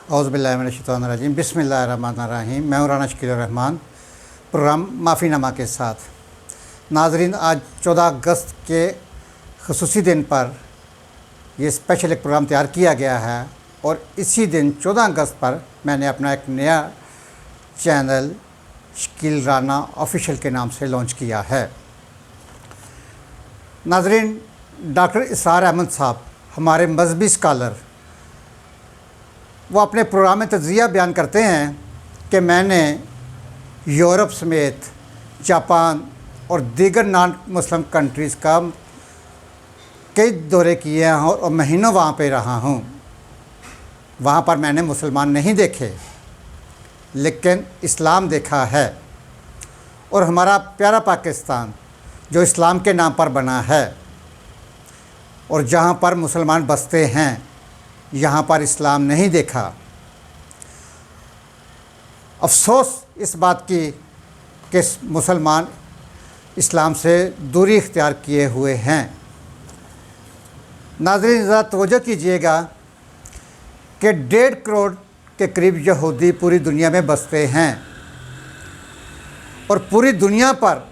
औज़ुबिल्लाहिमिनश्शैतानिर्रजीम बिस्मिल्लाहिर्रहमानिर्रहीम। मैं हूं राना शकील रहमान, प्रोग्राम माफ़ीनामा के साथ। नाज़रीन, आज 14 अगस्त के ख़ुसूसी दिन पर ये स्पेशल एक प्रोग्राम तैयार किया गया है और इसी दिन 14 अगस्त पर मैंने अपना एक नया चैनल शकील राना ऑफिशियल के नाम से लॉन्च किया है। नाज़रीन, डॉक्टर इसरार अहमद साहब हमारे मजहबी स्कॉलर, वो अपने प्रोग्राम में तज़किया बयान करते हैं कि मैंने यूरोप समेत जापान और दीगर नॉन मुस्लिम कंट्रीज़ का कई दौरे किए हैं और महीनों वहाँ पे रहा हूँ। वहाँ पर मैंने मुसलमान नहीं देखे, लेकिन इस्लाम देखा है। और हमारा प्यारा पाकिस्तान जो इस्लाम के नाम पर बना है और जहाँ पर मुसलमान बसते हैं, यहाँ पर इस्लाम नहीं देखा। अफसोस इस बात की कि मुसलमान इस्लाम से दूरी इख्तियार किए हुए हैं। नाज़रीन, ज़रा तवज्जो कीजिएगा कि 1.5 करोड़ के करीब यहूदी पूरी दुनिया में बसते हैं और पूरी दुनिया पर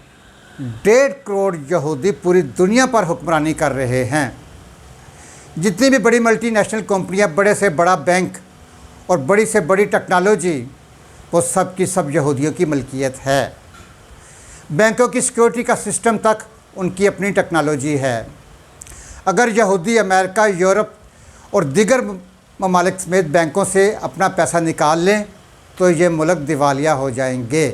1.5 करोड़ यहूदी पूरी दुनिया पर हुक्मरानी कर रहे हैं। जितनी भी बड़ी मल्टीनेशनल कंपनियां, बड़े से बड़ा बैंक और बड़ी से बड़ी टेक्नोलॉजी, वो सब की सब यहूदियों की मलकियत है। बैंकों की सिक्योरिटी का सिस्टम तक उनकी अपनी टेक्नोलॉजी है। अगर यहूदी अमेरिका, यूरोप और दीगर ममालिक समेत बैंकों से अपना पैसा निकाल लें तो ये मुल्क दिवालिया हो जाएंगे।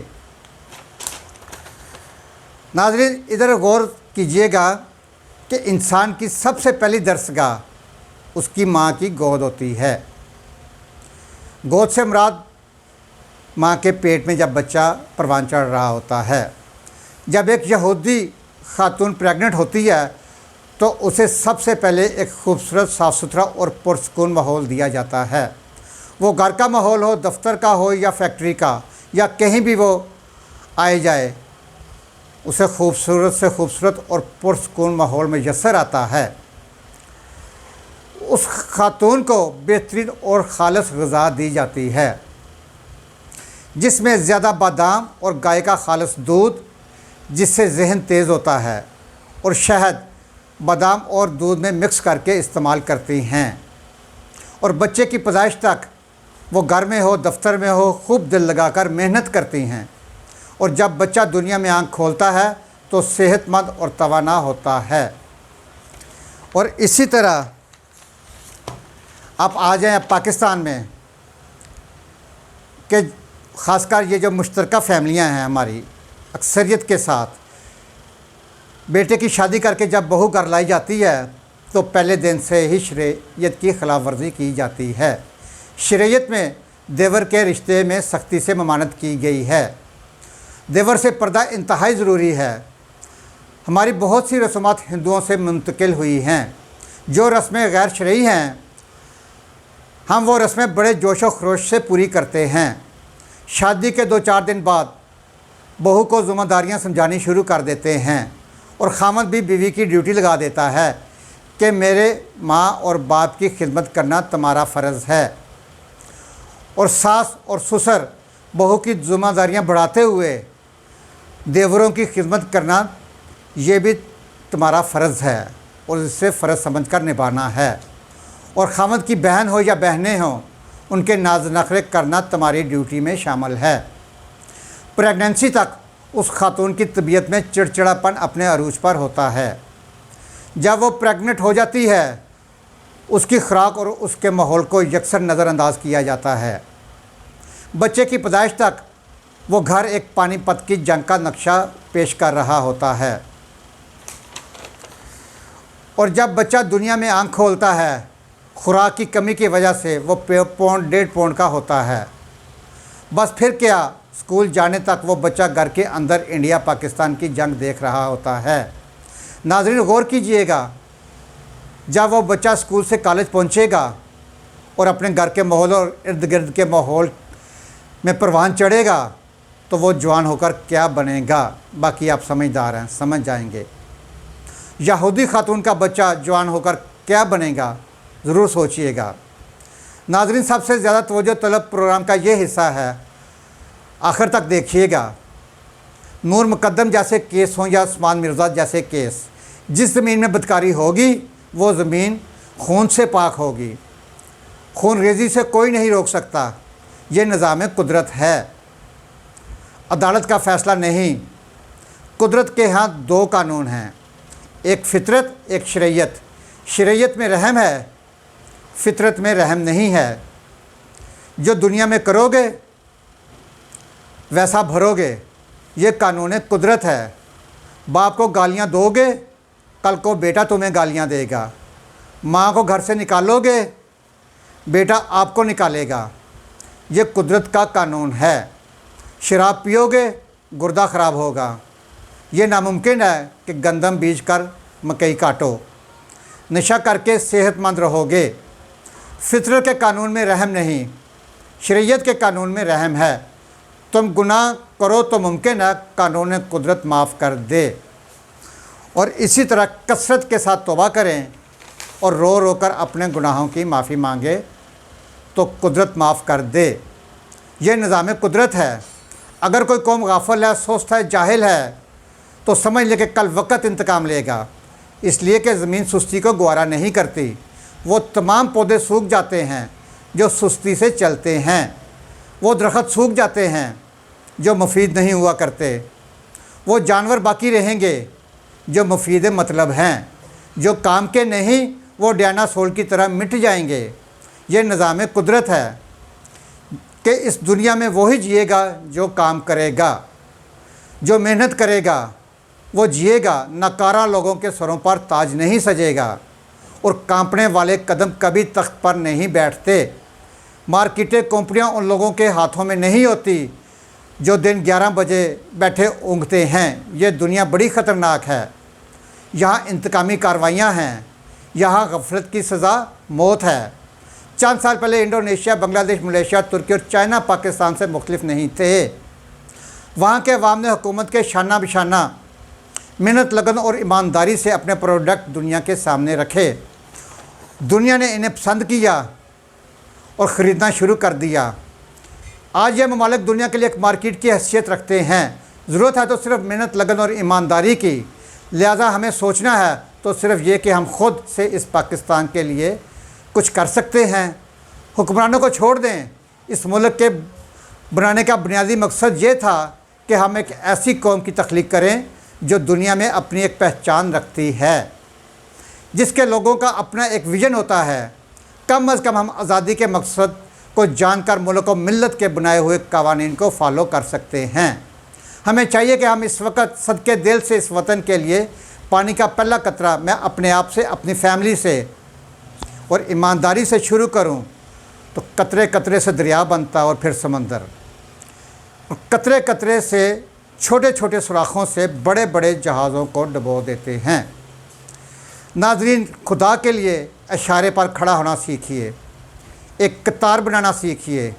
नाज़रीन, इधर गौर कीजिएगा कि इंसान की सबसे पहली दरसगाह उसकी माँ की गोद होती है। गोद से मुराद माँ के पेट में जब बच्चा परवान चढ़ रहा होता है। जब एक यहूदी खातून प्रेग्नेंट होती है तो उसे सबसे पहले एक खूबसूरत, साफ़ सुथरा और पुरसकून माहौल दिया जाता है। वो घर का माहौल हो, दफ्तर का हो या फैक्ट्री का, या कहीं भी वो आए जाए, उसे खूबसूरत से खूबसूरत और पुरसकून माहौल में यस्सर आता है। उस खातून को बेहतरीन और खालिस ग़िज़ा दी जाती है, जिसमें ज़्यादा बादाम और गाय का खालिस दूध, जिससे जहन तेज़ होता है, और शहद बादाम और दूध में मिक्स करके इस्तेमाल करती हैं। और बच्चे की पैदाइश तक वो घर में हो, दफ्तर में हो, खूब दिल लगाकर मेहनत करती हैं। और जब बच्चा दुनिया में आँख खोलता है तो सेहतमंद और तवाना होता है। और इसी तरह आप आ जाएं पाकिस्तान में कि ख़ासकर ये जो मुश्तरका फ़ैमिलियाँ हैं हमारी, अक्सरियत के साथ बेटे की शादी करके जब बहू घर लाई जाती है तो पहले दिन से ही शरीयत की ख़िलाफ़ वर्जी की जाती है। शरीयत में देवर के रिश्ते में सख्ती से ममानत की गई है। देवर से पर्दा इंतहाई ज़रूरी है। हमारी बहुत सी रस्मात हिंदुओं से मुंतकिल हुई हैं। जो रस्में गैर शरई हैं, हम वो रस्में बड़े जोश व खरोश से पूरी करते हैं। शादी के 2-4 दिन बाद बहू को ज़िम्मेदारियां समझानी शुरू कर देते हैं और खामद भी बीवी की ड्यूटी लगा देता है कि मेरे माँ और बाप की खिदमत करना तुम्हारा फ़र्ज़ है। और सास और ससुर बहू की ज़िम्मेदारियां बढ़ाते हुए देवरों की खिदमत करना ये भी तुम्हारा फ़र्ज़ है और इसे फ़र्ज़ समझकर निभाना है। और खामद की बहन हो या बहनें हों, उनके नाज नखरे करना तुम्हारी ड्यूटी में शामिल है। प्रेगनेंसी तक उस खातून की तबीयत में चिड़चिड़ापन अपने अरूज पर होता है। जब वो प्रेग्नेंट हो जाती है, उसकी खुराक और उसके माहौल को यकसर नज़रअंदाज किया जाता है। बच्चे की पैदाइश तक वो घर एक पानीपत की जंग का नक्शा पेश कर रहा होता है। और जब बच्चा दुनिया में आँख खोलता है, खुराक की कमी की वजह से वो पौंड 1.5 पौंड का होता है। बस फिर क्या, स्कूल जाने तक वो बच्चा घर के अंदर इंडिया पाकिस्तान की जंग देख रहा होता है। नाज़रीन, गौर कीजिएगा, जब वो बच्चा स्कूल से कॉलेज पहुंचेगा और अपने घर के माहौल और इर्द गिर्द के माहौल में परवान चढ़ेगा तो वो जवान होकर क्या बनेगा। बाकी आप समझदार हैं, समझ जाएंगे। यहूदी खातून का बच्चा जवान होकर क्या बनेगा, ज़रूर सोचिएगा। नाज़रीन, सबसे ज़्यादा तवज्जो तलब प्रोग्राम का ये हिस्सा है, आखिर तक देखिएगा। नूर मुकद्दम जैसे केस हों या उस्मान मिर्ज़ा जैसे केस, जिस ज़मीन में बदकारी होगी वो ज़मीन खून से पाक होगी। खून रेज़ी से कोई नहीं रोक सकता, ये निज़ाम कुदरत है, अदालत का फ़ैसला नहीं। कुदरत के यहाँ दो कानून हैं, एक फ़ितरत, एक शरीयत। शरीयत में रहम है, फ़ितरत में रहम नहीं है। जो दुनिया में करोगे वैसा भरोगे, ये कानून कुदरत है। बाप को गालियाँ दोगे, कल को बेटा तुम्हें गालियाँ देगा। माँ को घर से निकालोगे, बेटा आपको निकालेगा। ये कुदरत का कानून है। शराब पियोगे, गुर्दा ख़राब होगा। ये नामुमकिन है कि गंदम बीज कर मकई काटो। नशा करके सेहतमंद रहोगे। फितरत के कानून में रहम नहीं, शरीयत के कानून में रहम है। तुम गुनाह करो तो मुमकिन है कानून कुदरत माफ़ कर दे। और इसी तरह कसरत के साथ तौबा करें और रो रो कर अपने गुनाहों की माफ़ी मांगे तो कुदरत माफ़ कर दे। ये निज़ाम कुदरत है। अगर कोई कौम गाफिल है, सोचता है, जाहिल है, तो समझ ले कि कल वक़्त इंतकाम लेगा। इसलिए कि ज़मीन सुस्ती को गवारा नहीं करती। वो तमाम पौधे सूख जाते हैं जो सुस्ती से चलते हैं। वो दरख्त सूख जाते हैं जो मुफीद नहीं हुआ करते। वो जानवर बाकी रहेंगे जो मुफीद मतलब हैं। जो काम के नहीं, वो डायनासोर की तरह मिट जाएंगे। ये निज़ाम कुदरत है कि इस दुनिया में वही जिएगा जो काम करेगा, जो मेहनत करेगा वो जिएगा। नकारा लोगों के सरों पर ताज नहीं सजेगा और कांपने वाले कदम कभी तख्त पर नहीं बैठते। मार्केटें, कंपनियां उन लोगों के हाथों में नहीं होती जो दिन 11 बजे बैठे ऊँघते हैं। ये दुनिया बड़ी ख़तरनाक है। यहाँ इंतकामी कार्रवाइयाँ हैं, यहाँ गफलत की सज़ा मौत है। चंद साल पहले इंडोनेशिया, बांग्लादेश, मलेशिया, तुर्की और चाइना पाकिस्तान से मुख्तलिफ नहीं थे। वहाँ के अवाम ने हुकूमत के शाना बिशाना मेहनत, लगन और ईमानदारी से अपने प्रोडक्ट दुनिया के सामने रखे। दुनिया ने इन्हें पसंद किया और ख़रीदना शुरू कर दिया। आज ये ममालिक दुनिया के लिए एक मार्केट की हैसियत रखते हैं। ज़रूरत है तो सिर्फ मेहनत, लगन और ईमानदारी की। लिहाजा हमें सोचना है तो सिर्फ ये कि हम खुद से इस पाकिस्तान के लिए कुछ कर सकते हैं। हुक्मरानों को छोड़ दें। इस मुल्क के बनाने का बुनियादी मकसद ये था कि हम एक ऐसी कौम की तख्लीक करें जो दुनिया में अपनी एक पहचान रखती है, जिसके लोगों का अपना एक विज़न होता है। कम अज़ कम हम आज़ादी के मकसद को जानकर मुल्क और मिल्लत के बनाए हुए कवानीन को फॉलो कर सकते हैं। हमें चाहिए कि हम इस वक्त सदके दिल से इस वतन के लिए पानी का पहला कतरा मैं अपने आप से, अपनी फैमिली से और ईमानदारी से शुरू करूं तो कतरे कतरे से दरिया बनता और फिर समंदर। और कतरे कतरे से, छोटे छोटे सुराखों से बड़े बड़े जहाज़ों को डुबो देते हैं। नाज़रीन, खुदा के लिए इशारे पर खड़ा होना सीखिए, एक कतार बनाना सीखिए।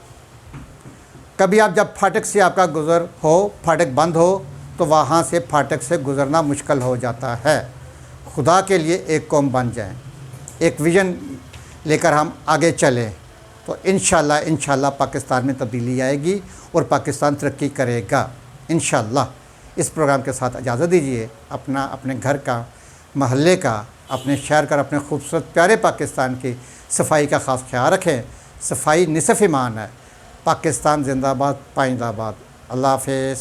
कभी आप जब फाटक से आपका गुज़र हो, फाटक बंद हो, तो वहाँ से फाटक से गुज़रना मुश्किल हो जाता है। खुदा के लिए एक कौम बन जाएं, एक विज़न लेकर हम आगे चलें तो इंशाअल्लाह पाकिस्तान में तब्दीली आएगी और पाकिस्तान तरक्की करेगा इंशाअल्लाह। इस प्रोग्राम के साथ इजाज़त दीजिए। अपना, अपने घर का, महल्ले का, अपने शहर का, अपने खूबसूरत प्यारे पाकिस्तान की सफाई का ख़ास ख्याल रखें। सफाई निसफ़ ईमान है। पाकिस्तान जिंदाबाद, पाइंदाबाद। अल्लाह हाफ़िज़।